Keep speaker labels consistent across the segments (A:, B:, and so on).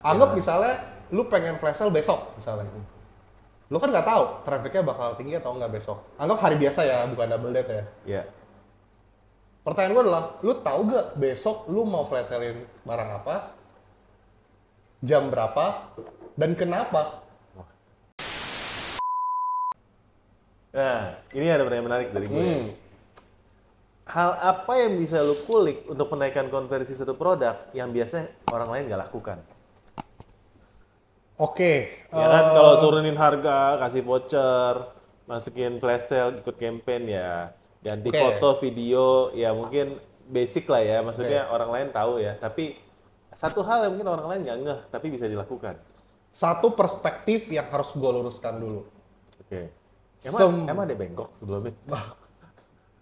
A: Anggap misalnya lu pengen flash sale besok misalnya. Lu kan nggak tahu trafficnya bakal tinggi atau nggak besok. Anggap hari biasa ya, bukan double date ya.
B: Ya.
A: Pertanyaan gue adalah, lu tahu nggak besok lu mau flash salein barang apa, jam berapa, dan kenapa?
B: Nah, ini ada pertanyaan menarik dari gue. Hal apa yang bisa lu kulik untuk menaikkan konversi satu produk yang biasanya orang lain nggak lakukan?
A: Oke,
B: Ya kan kalau turunin harga, kasih voucher, masukin flash sale, ikut campaign ya, ganti
A: Oke.
B: foto, video, ya mungkin basic lah ya, maksudnya
A: Oke.
B: orang lain tahu ya. Tapi satu hal yang mungkin orang lain nggak ngeh, tapi bisa dilakukan.
A: Satu perspektif yang harus gue luruskan dulu.
B: Oke.
A: Sem-
B: Emang ada bengkok sebelumnya?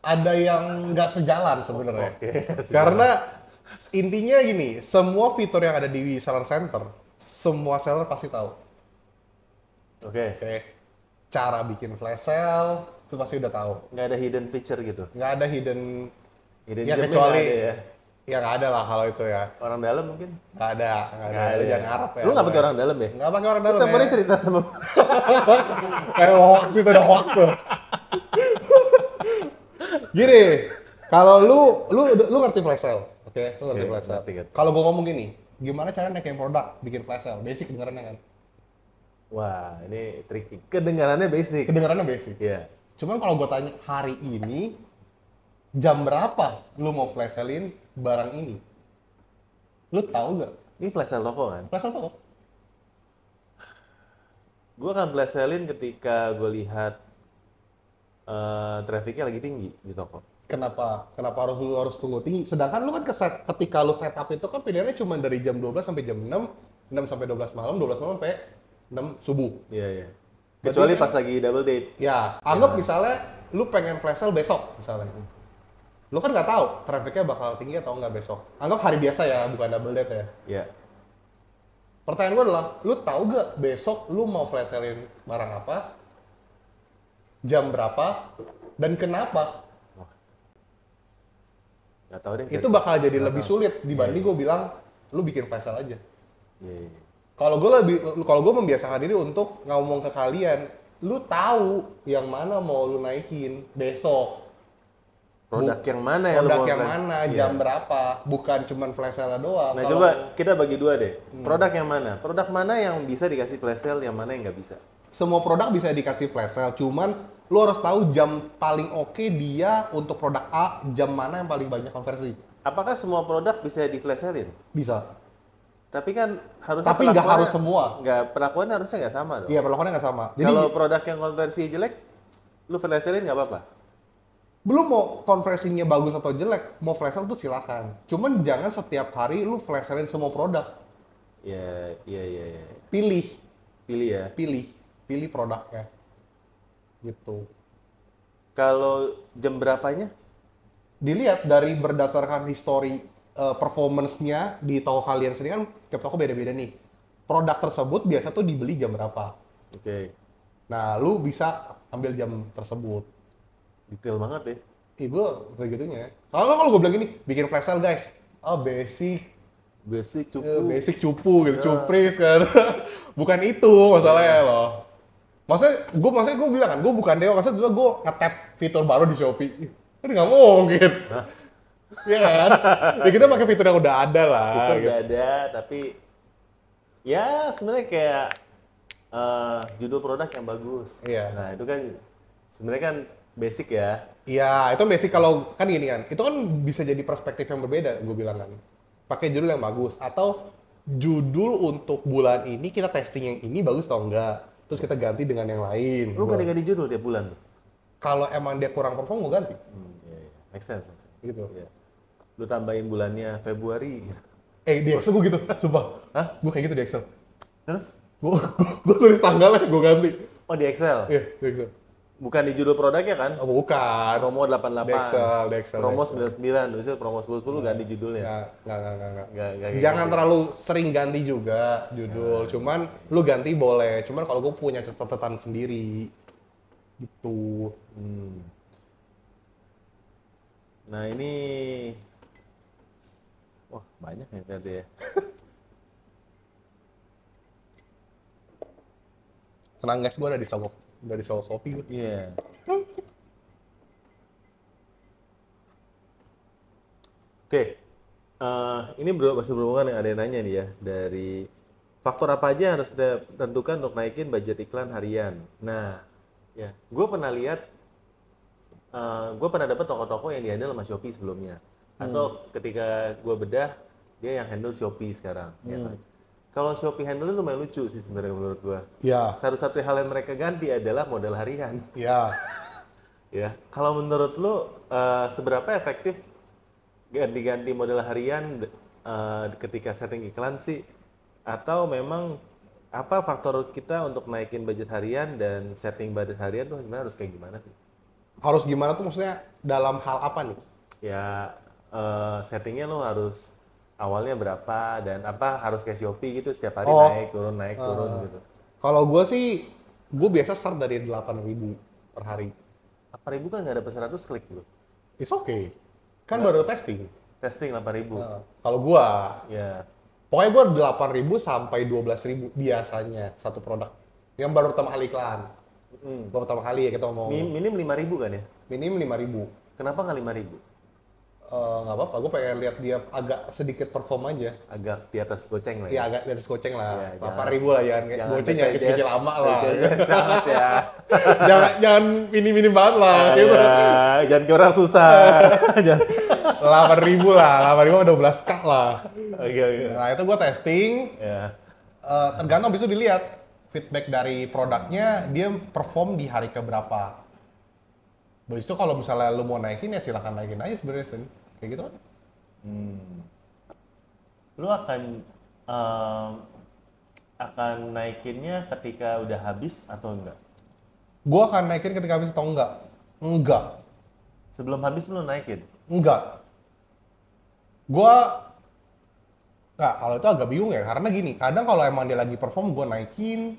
A: Ada yang nggak sejalan sebenarnya.
B: Oke.
A: Karena intinya gini, semua fitur yang ada di seller center, semua seller pasti tahu.
B: Oke.
A: Oke. Cara bikin flash sale, itu pasti udah tahu.
B: Nggak ada hidden feature gitu?
A: Nggak ada hidden,
B: Hidden
A: ya
B: gemnya
A: kecuali,
B: nggak ada ya?
A: ya nggak ada lah kalau itu ya.
B: Orang dalam mungkin?
A: Nggak ada.
B: Nggak ada
A: Lu
B: ya?
A: jangan ngarep ya.
B: Lu nggak pakai orang dalam ya?
A: Nggak pakai orang
B: Lu
A: dalam
B: tiap hari
A: ya.
B: cerita sama
A: Kayak hoax itu, udah hoax tuh. Gini, kalau lu ngerti flash sale, oke? Lu ngerti
B: Oke,
A: flash sale.
B: ngerti.
A: Kalau gua ngomong gini, gimana cara naikin produk, bikin flash sale? Basic kedengarannya kan?
B: Wah, ini tricky. Kedengarannya basic.
A: Kedengarannya basic.
B: Iya.
A: Cuman kalau gua tanya hari ini, jam berapa lu mau flash sale-in barang ini? Lu tahu nggak?
B: Ini flash sale toko kan?
A: Flash sale tuh?
B: Gue akan flash sale-in ketika gue lihat trafficnya lagi tinggi di toko.
A: Kenapa? Kenapa lu harus tunggu tinggi? Sedangkan lu kan ketika lu setup itu kan pilihannya cuma dari jam 12 sampai jam 6, 6 sampai 12 malam, 12 malam sampai 6 subuh.
B: Iya, iya. Kecuali
A: Berarti kan-
B: pas lagi double date.
A: Ya, anggap misalnya lu pengen flash sale besok misalnya. Lu kan nggak tahu trafficnya bakal tinggi atau nggak besok. Anggap hari biasa ya, bukan double date ya.
B: Iya.
A: Pertanyaan gue adalah, lu tahu nggak besok lu mau flash salein barang apa, jam berapa, dan kenapa?
B: Nggak tahu deh.
A: Itu bakal jadi lebih sulit dibanding gue bilang, lu bikin flash sale aja.
B: Iya, iya.
A: Kalau gue membiasakan diri untuk ngomong ke kalian, lu tahu yang mana mau lu naikin besok.
B: Produk yang mana yang lu
A: Produk
B: mau
A: yang
B: flash?
A: mana,
B: Iya.
A: jam berapa, bukan cuman flash sale doang.
B: Nah,
A: Kalau-
B: coba kita bagi dua deh. Produk yang mana? Produk mana yang bisa dikasih flash sale, yang mana yang nggak bisa?
A: Semua produk bisa dikasih flash sale, cuman lu harus tahu jam paling oke dia untuk produk A, jam mana yang paling banyak konversi.
B: Apakah semua produk bisa di flash sale-in?
A: Bisa.
B: Tapi kan harusnya
A: Tapi nggak
B: perlakuannya-
A: harus semua.
B: Nggak, perlakuannya harusnya nggak sama dong.
A: Iya, perlakuannya nggak sama. Jadi
B: Kalau produk yang konversi jelek, lu flash sale-in nggak apa-apa?
A: belum mau konversinya bagus atau jelek, mau flash sale tuh silakan. Cuman jangan setiap hari lu flash salein semua produk.
B: Iya, iya, iya, iya.
A: Pilih,
B: Pilih ya.
A: pilih produknya. Gitu.
B: Kalau jam berapanya?
A: Dilihat dari berdasarkan history performance-nya di toko kalian sendiri kan tiap toko beda-beda nih. Produk tersebut biasa tuh dibeli jam berapa.
B: Oke,
A: Nah, lu bisa ambil jam tersebut.
B: detail banget deh.
A: Ih, gue kayak gitunya. Soalnya kalau gue bilang gini, bikin flash sale guys. Oh,
B: Basic
A: basic cupu gitu, cupris kan. Bukan itu masalahnya loh. Maksudnya gue bilang kan, gue bukan dewa, maksudnya gue nge-tap fitur baru di Shopee. Kan nggak mungkin. Iya kan? Ya kita pakai fitur yang udah ada lah.
B: Itu
A: gitu.
B: udah ada, tapi ya sebenarnya kayak judul produk yang bagus.
A: Iya.
B: Nah, itu kan sebenarnya kan basic ya.
A: Iya, itu basic kalau kan gini kan. Itu kan bisa jadi perspektif yang berbeda, gue bilang kan. Pakai judul yang bagus atau judul untuk bulan ini kita testing yang ini bagus atau enggak. Terus kita ganti dengan yang lain.
B: Lu ganti-ganti judul tiap bulan tuh.
A: Kalau emang dia kurang perform, gue ganti.
B: Iya, iya. Make sense, make sense.
A: Gitu.
B: Iya. Lu tambahin bulannya Februari.
A: Di Excel gue gitu, sumpah. Hah? Gue kayak gitu di Excel.
B: Terus?
A: Gue tulis tanggalnya, gue ganti.
B: Oh, di Excel.
A: Iya, di Excel.
B: Bukan di judul produknya kan?
A: Oh, bukan.
B: Promo 88.
A: Di Excel.
B: Promo
A: di Excel.
B: 99, biasanya promo 10 ganti judulnya.
A: Nggak.
B: Nggak kayak
A: Jangan
B: gitu.
A: terlalu sering ganti juga judul. Cuman lu ganti boleh. Cuman kalau gue punya catatan sendiri. Gitu.
B: Nah, ini wah, banyak ya ternyata ya.
A: Tenang guys, gue udah disogok kopi gue.
B: Iya. Oke, ini bro masih berhubungan yang ada yang nanya nih ya, dari faktor apa aja yang harus kita tentukan untuk naikin budget iklan harian. Nah, ya, gue pernah lihat, gue pernah dapat toko-toko yang dihandle sama Shopee sebelumnya, atau ketika gue bedah dia yang handle Shopee sekarang. Ya kan? Kalau Shopee handle itu lumayan lucu sih sebenarnya menurut gue.
A: Iya.
B: Satu-satu hal yang mereka ganti adalah modal harian.
A: Iya.
B: Ya, kalau menurut lu seberapa efektif ganti-ganti model harian ketika setting iklan sih? Atau memang apa faktor kita untuk naikin budget harian dan setting budget harian tuh sebenarnya harus kayak gimana sih?
A: Harus gimana tuh maksudnya dalam hal apa nih?
B: Ya settingnya lo harus awalnya berapa dan apa harus kayak Shopee gitu setiap hari naik turun gitu.
A: Kalau gue sih, gue biasa start dari 8.000 per hari.
B: 8.000 kan nggak dapat 100 klik bro.
A: It's okay. Kan baru testing.
B: Testing 8.000.
A: Kalau gue,
B: Ya.
A: pokoknya gue 8.000 sampai 12.000 biasanya satu produk. Yang baru pertama kali iklan. Baru pertama kali ya kita ngomong.
B: Minim 5.000 kan ya?
A: Minim 5.000.
B: Kenapa nggak 5.000?
A: Nggak apa-apa, gue pengen lihat dia agak sedikit perform aja.
B: Agak di atas goceng lah
A: Iya,
B: ya?
A: agak di atas goceng lah.
B: Iya,
A: 8.000 lah ya. Goceng ya
B: BPJS,
A: kecil-kecil lama lah.
B: BPJS sangat ya.
A: jangan minim-minim banget lah. Gitu.
B: Jangan ke orang susah.
A: 8.000 lah, 8.000 udah 12k lah.
B: Oke.
A: Nah itu gue testing,
B: Ya.
A: tergantung habis itu dilihat feedback dari produknya, dia perform di hari keberapa. Habis itu kalau misalnya lu mau naikin ya silahkan naikin aja sebenarnya Sen. Kayak gitu kan.
B: Lu akan naikinnya ketika udah habis atau enggak?
A: Gue akan naikin ketika habis atau enggak? Enggak.
B: Sebelum habis lu naikin?
A: Enggak. Gua nggak, kalau itu agak bingung ya, karena gini, kadang kalau emang dia lagi perform, gue naikin.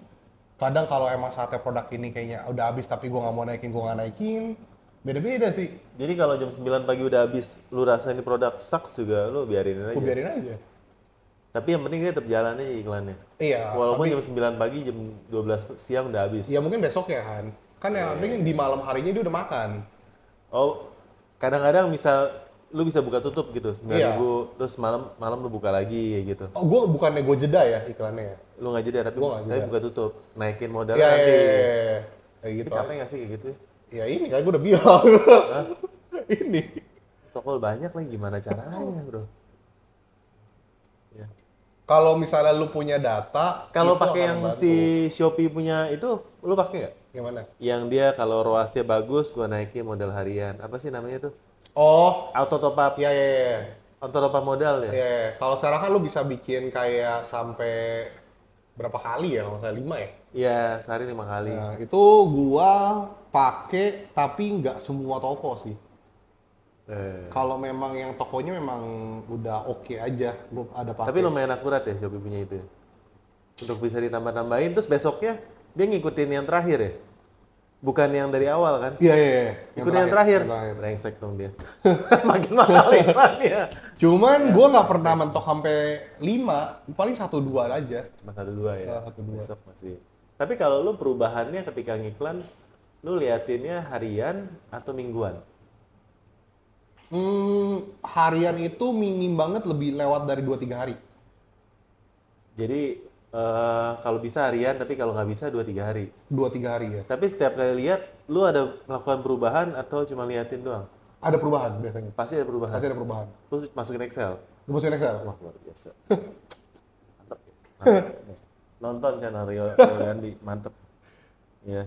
A: Kadang kalau emang saatnya produk ini kayaknya udah habis, tapi gue nggak mau naikin, gue nggak naikin. Beda-beda sih.
B: Jadi kalau jam 9 pagi udah habis, lu rasa ini produk sucks juga, lu biarin aja?
A: Gue biarin aja.
B: Tapi yang penting dia tetap jalan aja iklannya?
A: Iya.
B: Walaupun
A: tapi,
B: jam 9 pagi, jam 12 siang udah habis?
A: ya mungkin besok ya kan. Kan yang penting di malam harinya dia udah makan.
B: Oh, kadang-kadang misal lu bisa buka tutup gitu, 9.000,
A: Iya.
B: terus malam lu buka lagi kayak gitu.
A: Oh, gue bukannya gue jeda ya iklannya ya.
B: Lu nggak jeda tapi,
A: Gua nggak jeda.
B: buka tutup, naikin modalnya
A: Iya,
B: nanti.
A: iya. Kayak gitu.
B: Tapi capek nggak sih kayak gitu?
A: Ya ini kan gue udah bilang. Ini.
B: Toko banyak lagi, gimana caranya bro? Ya.
A: Kalau misalnya lu punya data,
B: Kalau
A: itu
B: pakai
A: akan
B: yang
A: bantu.
B: si Shopee punya itu, lu pakai nggak?
A: Gimana?
B: Yang dia kalau ROAS-nya bagus, gua naikin modal harian. Apa sih namanya tuh?
A: Oh,
B: Auto top up.
A: iya iya iya.
B: Auto top up modal ya?
A: Iya, kalau sekarang kan lu bisa bikin kayak sampai berapa kali ya? Kalau nggak salah 5 ya?
B: Iya, sehari 5 kali.
A: Nah, itu gua pakai tapi nggak semua toko sih. Kalau memang yang tokonya memang udah oke aja, gua ada pakai.
B: Tapi lumayan akurat ya Shopee punya itu ya? Untuk bisa ditambah-tambahin, terus besoknya dia ngikutin yang terakhir ya? Bukan yang dari awal kan?
A: Iya iya iya.
B: Ikutin yang terakhir? Brengsek dong dia. Makin mahal iklannya.
A: Cuman gua nggak pernah mentok sampai 5, paling 1-2 aja.
B: Cuma 1-2 ya?
A: 1-2.
B: Besok masih. Tapi kalau lu perubahannya ketika ngiklan, lu liatinnya harian atau mingguan?
A: Harian itu minim banget lebih lewat dari 2-3 hari.
B: Jadi kalau bisa harian, tapi kalau nggak bisa 2-3 hari.
A: 2-3 hari ya.
B: Tapi setiap kali lihat, lu ada melakukan perubahan atau cuma liatin doang?
A: Ada perubahan biasanya.
B: Pasti ada perubahan.
A: Pasti ada perubahan.
B: Lu masukin Excel?
A: Lu masukin Excel?
B: Wah, luar biasa. Mantap ya. Mantap. Nonton channel Rio Gandhi, mantep. Ya.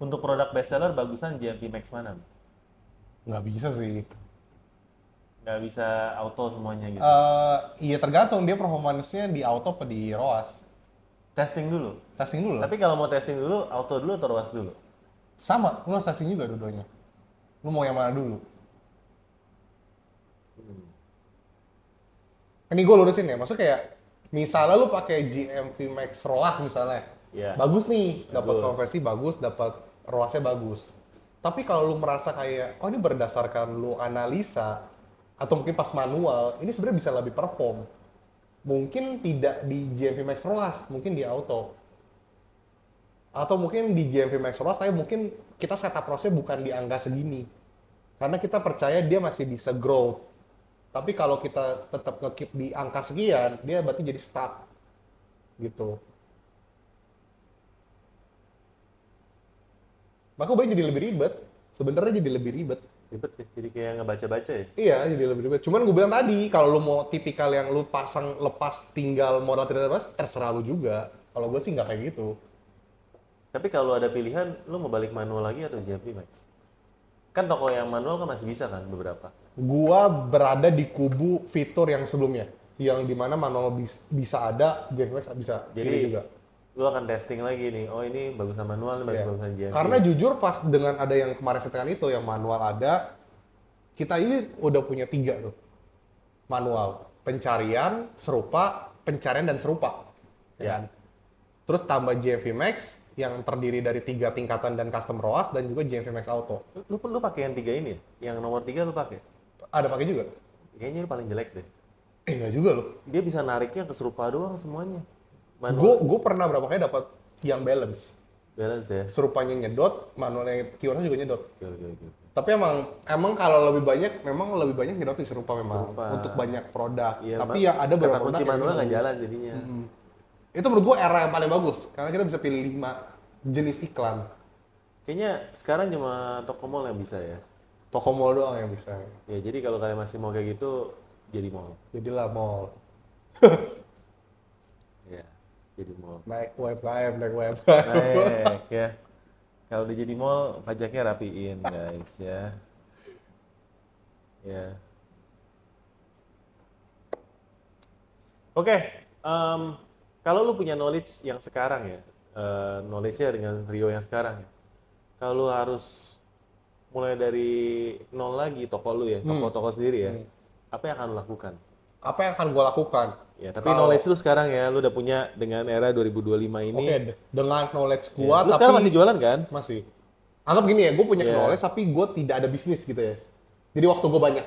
B: Untuk produk bestseller bagusan GMV Max mana?
A: Nggak bisa sih.
B: Nggak bisa auto semuanya gitu.
A: Iya tergantung dia performance-nya di auto apa di ROAS.
B: Testing dulu.
A: Testing dulu lah.
B: Tapi kalau mau testing dulu, auto dulu atau ROAS dulu?
A: Sama, lu harus testing juga dua-duanya. Lu mau yang mana dulu? Ini gue lurusin ya, maksudnya kayak misalnya lu pakai GMV Max ROAS misalnya,
B: Iya.
A: bagus nih, dapat
B: Bagus.
A: konversi bagus, dapat ROAS-nya bagus. Tapi kalau lu merasa kayak, oh ini berdasarkan lu analisa atau mungkin pas manual, ini sebenarnya bisa lebih perform. mungkin tidak di GMV Max ROAS, mungkin di auto. Atau mungkin di GMV Max ROAS, tapi mungkin kita setup ROAS-nya bukan di angka segini. Karena kita percaya dia masih bisa grow. Tapi kalau kita tetap nge-keep di angka sekian, dia berarti jadi stuck. Gitu. Maka boleh jadi lebih ribet. Sebenarnya jadi lebih ribet.
B: Ribet ya, jadi kayak ngebaca-baca ya.
A: Iya, jadi lebih ribet. Cuman gue bilang tadi, kalau lu mau tipikal yang lu pasang lepas tinggal modal tidak lepas, terserah lu juga. Kalau gue sih nggak kayak gitu.
B: Tapi kalau ada pilihan, lu mau balik manual lagi atau GMV Max? Kan toko yang manual kan masih bisa kan beberapa.
A: Gua berada di kubu fitur yang sebelumnya, yang dimana manual bisa ada, GMX bisa
B: Jadi
A: pilih juga.
B: lu akan testing lagi nih, oh ini bagusan manual, ini masih
A: Iya.
B: bagusan GMV.
A: Karena jujur pas dengan ada yang kemarin settingan itu, yang manual ada, kita ini udah punya 3 tuh. Manual, pencarian, serupa, pencarian dan serupa. Ya
B: Ya.
A: kan? Terus tambah GMV Max, yang terdiri dari 3 tingkatan dan custom ROAS, dan juga GMV Max Auto.
B: Lu pakai yang 3 ini ya? Yang nomor 3 lu pakai?
A: Ada pakai juga?
B: Kayaknya lu paling jelek deh.
A: Enggak juga loh.
B: Dia bisa nariknya ke serupa doang semuanya. Manual
A: Gue pernah berapa kali dapat yang balance.
B: balance ya.
A: Serupanya nyedot, manualnya keywordnya juga nyedot.
B: Oke.
A: Tapi emang kalau lebih banyak, memang lebih banyak nyedot di serupa memang
B: Serupa.
A: untuk banyak produk.
B: Iya,
A: Tapi yang ada
B: kata
A: beberapa produk
B: kunci
A: yang
B: manual nggak
A: bagus.
B: jalan jadinya.
A: Itu menurut gue era yang paling bagus karena kita bisa pilih 5 jenis iklan.
B: Kayaknya sekarang cuma toko mall yang bisa ya.
A: Toko mall doang yang bisa.
B: Ya jadi kalau kalian masih mau kayak gitu, jadi mall.
A: Jadilah mall.
B: Ya, jadi mall.
A: Naik UMKM.
B: Baik ya. Kalau udah jadi mall, pajaknya rapiin guys ya. Ya. Oke, kalau lu punya knowledge yang sekarang ya, knowledge-nya dengan Rio yang sekarang ya. Kalau lu harus mulai dari nol lagi toko lu ya, toko-toko sendiri ya, apa yang akan lu lakukan?
A: Apa yang akan gue lakukan?
B: Ya, tapi knowledge lu sekarang ya, lu udah punya dengan era 2025 ini.
A: Oke, dengan knowledge
B: Ya,
A: gue,
B: lu sekarang masih jualan kan?
A: masih. Anggap gini ya, gue punya
B: Iya.
A: knowledge tapi gue tidak ada bisnis gitu ya. Jadi waktu gue banyak.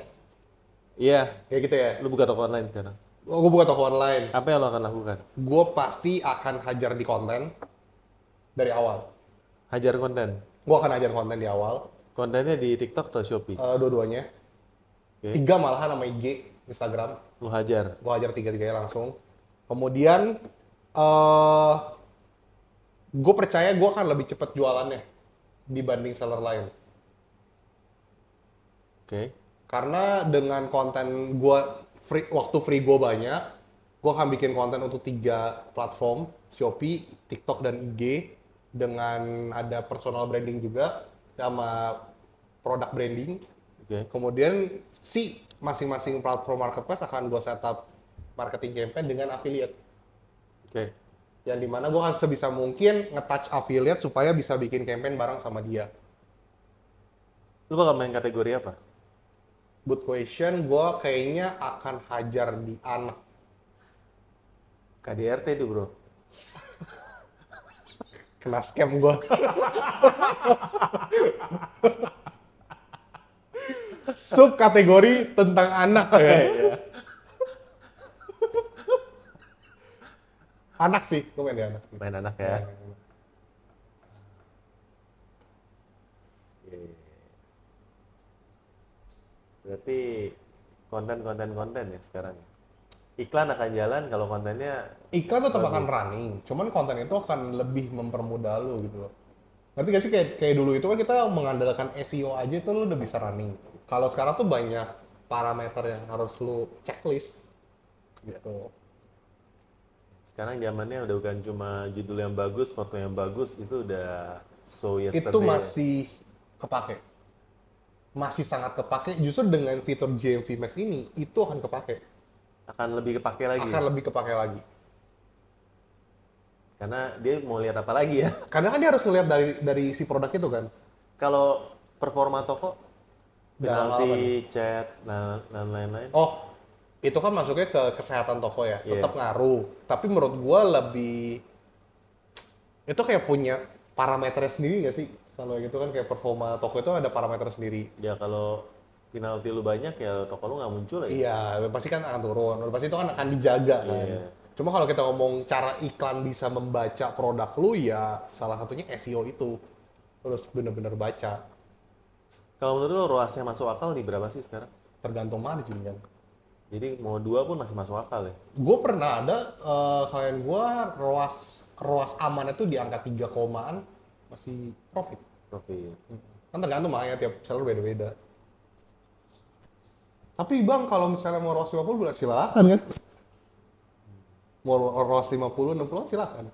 B: Iya,
A: Kayak gitu ya.
B: lu buka toko online sekarang.
A: Gue buka toko online.
B: Apa yang lu akan lakukan?
A: Gue pasti akan hajar di konten dari awal.
B: Hajar konten.
A: Gue akan hajar konten di awal,
B: Kontennya di TikTok atau Shopee?
A: dua-duanya.
B: Oke.
A: 3 malahan sama IG, Instagram.
B: Lu hajar.
A: Gue hajar 3-3-nya langsung. Kemudian, gue percaya gue akan lebih cepat jualannya dibanding seller lain.
B: Oke.
A: Karena dengan konten gue, waktu free gue banyak, gue akan bikin konten untuk 3 platform, Shopee, TikTok, dan IG, dengan ada personal branding juga, sama product branding.
B: Oke.
A: Kemudian si masing-masing platform marketplace akan gue setup marketing campaign dengan affiliate.
B: Oke.
A: Yang dimana gue akan sebisa mungkin nge-touch affiliate supaya bisa bikin campaign bareng sama dia.
B: Lu bakal main kategori apa?
A: Good question, gue kayaknya akan hajar di anak.
B: KDRT itu bro.
A: Kena scam gue. Subkategori tentang anak ya. Anak sih, gue main di anak.
B: Main anak ya. Oke. Berarti konten ya sekarang. Iklan akan jalan kalau kontennya
A: Iklan tetap akan running, cuman konten itu akan lebih mempermudah lu gitu loh. Ngerti gak sih kayak dulu itu kan kita mengandalkan SEO aja itu lu udah bisa running. Kalau sekarang tuh banyak parameter yang harus lu checklist gitu.
B: sekarang zamannya udah bukan cuma judul yang bagus, foto yang bagus, itu udah so yesterday.
A: Itu masih kepake. Masih sangat kepake, justru dengan fitur GMV Max ini, itu akan kepake.
B: Akan lebih kepake lagi.
A: Akan lebih kepake lagi.
B: Karena dia mau lihat apa lagi ya.
A: Karena kan dia harus ngeliat dari si produk itu kan.
B: Kalau performa toko,
A: Dalam hal apa
B: penalti, chat, dan lain-lain.
A: Oh, itu kan masuknya ke kesehatan toko ya,
B: Iya.
A: tetap ngaruh. Tapi menurut gua lebih, itu kayak punya parameternya sendiri nggak sih? Kalau gitu kan kayak performa toko itu ada parameter sendiri.
B: Ya kalau penalti lu banyak ya toko lu nggak muncul ya.
A: Iya, pasti kan akan turun. Udah pasti itu kan akan dijaga kan.
B: Iya.
A: Cuma kalau kita ngomong cara iklan bisa membaca produk lu ya salah satunya SEO itu. Terus bener-bener baca.
B: Kalau menurut lu ROAS-nya masuk akal nih berapa sih sekarang?
A: Tergantung margin kan.
B: Jadi mau 2 pun masih masuk akal ya.
A: Gue pernah ada klien gue ROAS aman itu di angka 3 komaan masih profit.
B: Profit.
A: Kan tergantung makanya tiap seller beda-beda. Tapi bang kalau misalnya mau ROAS 50 silakan kan. Mau ROAS 50, 60 silakan.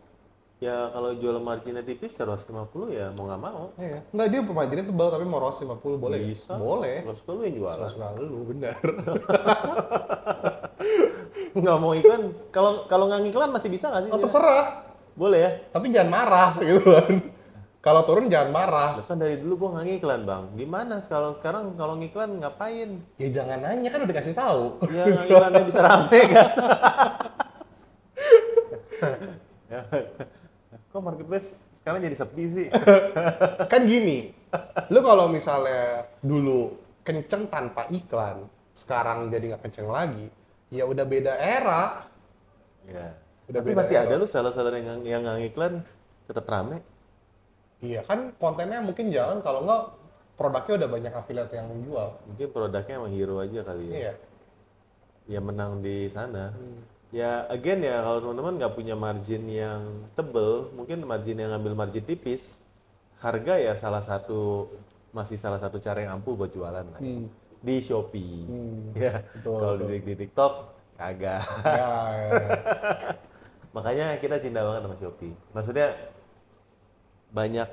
B: Ya kalau jual marginnya tipis ya ROAS 50 ya mau nggak mau.
A: Iya. Enggak, dia marginnya tebal tapi mau ROAS 50 boleh.
B: Bisa.
A: Boleh.
B: Suka-suka lu yang jualan.
A: Suka lu benar.
B: Nggak mau iklan. Kalau nggak ngiklan masih bisa nggak sih?
A: Oh, terserah.
B: Boleh ya?
A: Tapi jangan marah gitu kan. Kalau turun jangan marah.
B: Lah kan dari dulu gua nggak ngiklan bang. Gimana kalau sekarang kalau ngiklan ngapain?
A: Ya jangan nanya kan udah dikasih tahu.
B: Ya ngiklannya bisa rame kan? Kok marketplace sekarang jadi sepi sih?
A: Kan gini, lu kalau misalnya dulu kenceng tanpa iklan, sekarang jadi nggak kenceng lagi, ya udah beda era.
B: Ya.
A: Udah
B: Tapi
A: beda
B: masih
A: era.
B: ada lu seller-seller yang nggak ngiklan tetap rame.
A: Iya kan kontennya mungkin jalan kalau nggak produknya udah banyak affiliate yang menjual.
B: Mungkin produknya emang hero aja kali ya.
A: Iya.
B: Ya menang di sana. Ya again ya kalau teman-teman nggak punya margin yang tebel, mungkin margin yang ngambil margin tipis, harga ya masih salah satu cara yang ampuh buat jualan lah. Di Shopee. Ya.
A: Betul,
B: Kalau
A: betul.
B: di TikTok kagak.
A: Ya, ya.
B: Makanya kita cinta banget sama Shopee. Maksudnya banyak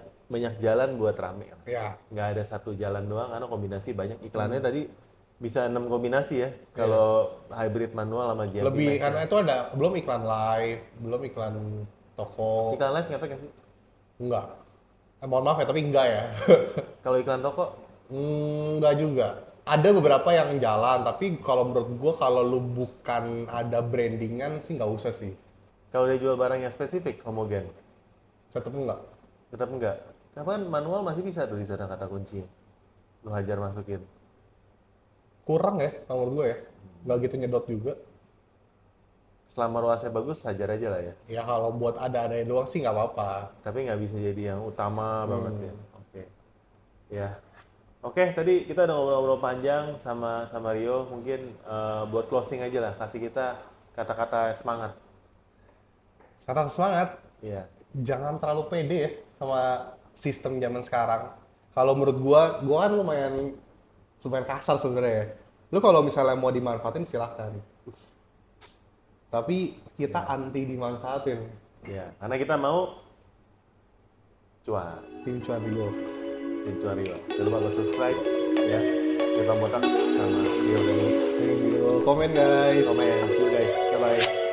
B: jalan buat rame.
A: Ya.
B: Nggak ada satu jalan doang karena kombinasi banyak iklannya tadi bisa 6 kombinasi ya kalau hybrid manual sama GMP
A: Lebih
B: Max
A: karena
B: ya.
A: itu ada belum iklan live, belum iklan toko.
B: Iklan live ngefek nggak sih?
A: Enggak. Mohon maaf ya, tapi enggak ya.
B: Kalau iklan toko
A: Enggak juga. Ada beberapa yang jalan, tapi kalau menurut gua kalau lu bukan ada brandingan sih nggak usah sih.
B: kalau dia jual barang yang spesifik homogen
A: Tetep enggak.
B: tetap enggak. Tapi kan manual masih bisa tuh di sana kata kuncinya. Lu hajar masukin.
A: Kurang ya, kalau menurut gua ya. Nggak gitu nyedot juga.
B: Selama ruasnya bagus hajar aja lah ya.
A: Ya kalau buat ada doang sih nggak apa-apa.
B: Tapi nggak bisa jadi yang utama banget ya. Oke. Ya. Oke, tadi kita udah ngobrol-ngobrol panjang sama Rio. Mungkin buat closing aja lah, kasih kita kata-kata semangat.
A: Kata semangat,
B: Iya.
A: jangan terlalu pede ya sama sistem zaman sekarang. Kalau menurut gua kan lumayan kasar sebenarnya ya. Lu kalau misalnya mau dimanfaatin silahkan. Tapi kita anti dimanfaatin.
B: Ya, karena kita mau cuan.
A: Tim cuan dulu.
B: Tim cuan Rio. Jangan lupa lo subscribe ya. Kita botak sama Rio dan Lee.
A: Thank you. Komen guys.
B: Komen. See you guys. Bye-bye.